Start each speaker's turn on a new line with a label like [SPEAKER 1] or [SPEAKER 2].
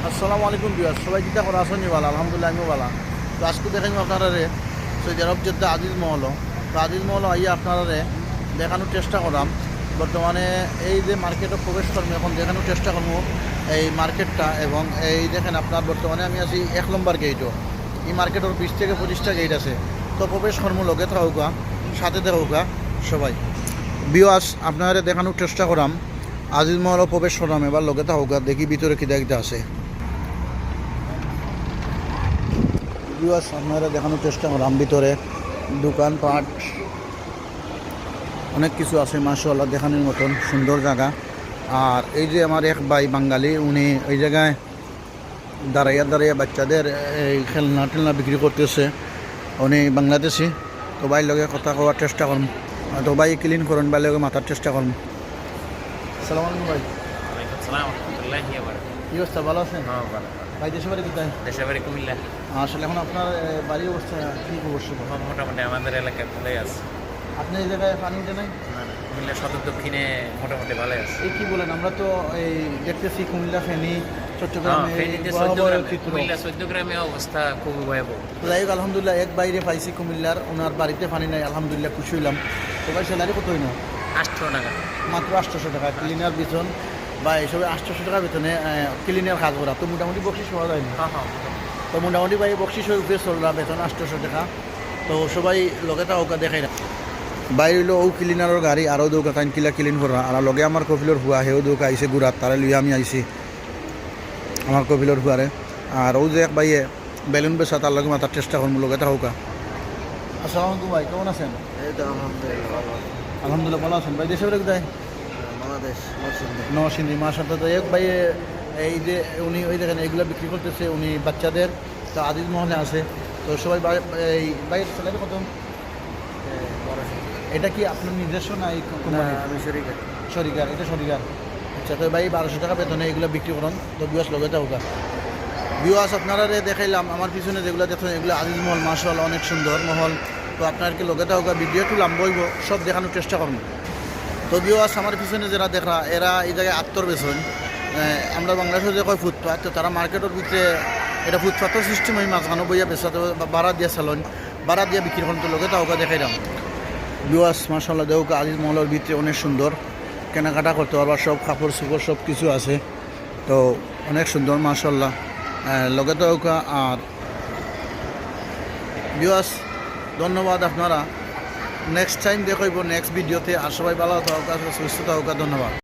[SPEAKER 1] আসসালামু আলাইকুম বিয়ার সবাই চিন্তা করা আসনি ভালো আলহামদুলিল্লাহ আমিও ভালো। তো আজকে দেখাইম আপনারা সৌদি আরব যেটা আজিজ মহল, তো আজিজ মহল আইয়া আপনারা দেখানোর চেষ্টা করাম। বর্তমানে এই যে মার্কেটে প্রবেশ করবো এখন দেখানোর চেষ্টা করবো এই মার্কেটটা। এবং এই দেখেন আপনার বর্তমানে আমি আছি 1 নম্বর গেটও। এই মার্কেটের 20 থেকে 25টা গেট আছে। তো প্রবেশ কর্ম লগে থাকুকা সাথে থাকুকা সবাই বিয়াস আপনারা দেখানোর চেষ্টা করাম। আজিজ মহল প্রবেশ করাম, এবার লগে থাকুকা দেখি ভিতরে কিতা কিতা আছে। ভিউয়ার্স আপনারা দেখানোর চেষ্টা করলাম ভিতরে দোকানপাট অনেক কিছু আছে মাশাআল্লাহ, দেখানোর মতন সুন্দর জায়গা। আর এই যে আমার এক ভাই বাঙালি, উনি এই জায়গায় দাঁড়াইয়া বাচ্চাদের এই খেলনা টেলনা বিক্রি করতেছে। উনি বাংলাদেশি। তো ভাই লগে কথা কওয়ার চেষ্টা করুন, তো ভাই ক্লিন করুন, ভাই লগে মাথার চেষ্টা করুন। আসসালামু আলাইকুম ভাই। কি অবস্থা, ভালো আছেন? ভাই দেশে বাড়ি কোথায়?
[SPEAKER 2] দেশের বাড়ি কুমিল্লা।
[SPEAKER 1] আসলে এখন আপনার বাড়ির অবস্থা কী অবশ্যই?
[SPEAKER 2] মোটামুটি আমাদের এলাকায় ভালোই আছে।
[SPEAKER 1] আপনি এই জায়গায় পানি উঠে নাই?
[SPEAKER 2] কুমিল্লা সদর দক্ষিণে মোটামুটি ভালোই আছে।
[SPEAKER 1] এই কি বলেন, আমরা তো এই দেখতেছি কুমিল্লা, ফেনী, চট্টগ্রামে
[SPEAKER 2] কুমিল্লা 14 গ্রামে অবস্থা খুবই ভয়াবহ।
[SPEAKER 1] যাই হোক আলহামদুলিল্লাহ এক বাইরে পাইছি কুমিল্লার, ওনার বাড়িতে পানি নাই, আলহামদুলিল্লাহ খুশি হইলাম। তো ভাই স্যালারি কত হইল?
[SPEAKER 2] 800 টাকা।
[SPEAKER 1] মাত্র 800 টাকা ক্লিনার বেতন বা এসবে 800 টাকা বেতনে ক্লিনার কাজ করা। তো মোটামুটি বকশিস পাওয়া যায় না?
[SPEAKER 2] হ্যাঁ।
[SPEAKER 1] তো মোটামুটি ভাই বকশিসের উপরে চলরা বেতন 800 টাকা। তো সবাই লগে ওকা দেখাই না বাইরে হইলো ও ক্লিনারের গাড়ি আরও দৌকা তাই কিলা ক্লিন করা। আর লগে আমার কপিলর হুয়া হেও দৌকা আইসে গুড়াত, তারা লুই আমি আইসি আমার কপিলর হুয়ারে। আর ও যে এক ভাইয়ে বেলুন বেচা, তার লগে মাথার চেষ্টা করবো লগে হোকা। আসসালামু আলাইকুম ভাই, কেমন আছেন?
[SPEAKER 3] এই তো আলহামদুলিল্লাহ।
[SPEAKER 1] আলহামদুলিল্লাহ ভালো আছেন ভাই। দেশে বাড়ি কোথায়?
[SPEAKER 3] বাংলাদেশ
[SPEAKER 1] নরসিংদী। মাসার তো এক ভাই এই যে উনি ওই দেখেন এইগুলো বিক্রি করতেছে, উনি বাচ্চাদের। তো আজিজ মহলে আছে। তো সবাই এই ভাইয়ের স্যালারি কত? এটা কি আপনার নিজস্ব না এই কোম্পানি?
[SPEAKER 3] আমি শরীর
[SPEAKER 1] শরিকার, এটা শরিকার। আচ্ছা, তো ভাই 1200 টাকা বেতনে এগুলো বিক্রি করুন। তো বিয়াস লগে থাকুকা বিয়াস আপনারা দেখাইলাম আমার পিছনে যেগুলো দেখুন, এগুলো আজিজ মহল মাশাআল্লাহ অনেক সুন্দর মহল। তো আপনার কি লগে থাকুকা ভিডিও একটু লম্বা হইব, সব দেখানোর চেষ্টা করুন। তো বিয়াস আমার পিছনে যারা দেখা এরা এই জায়গায় আত্মর বেসন, আমরা বাংলাদেশে যে কয় ফুটপাথ, তো তারা মার্কেটের ভিতরে এটা ফুটপাথের সিস্টেম আমি মাঝখানো বইয়া বেচাতে ভাড়া দিয়ে চালন ভাড়া দিয়ে বিক্রি করুন। তো লগে থাকুকা দেখাইলাম বিয়াস মাশাআল্লাহ দেউকা আজিজ মহলের ভিতরে অনেক সুন্দর, কেনাকাটা করতে পারবার সব কাপড় চোপড় সব কিছু আছে। তো অনেক সুন্দর মাশাআল্লাহ লগে দেউকা। আর বিয়াস ধন্যবাদ আপনারা, নেক্সট টাইম দেখাইব নেক্সট ভিডিওতে। আর সবাই ভালো থাকুকা, সুস্থ থাকুকা, ধন্যবাদ।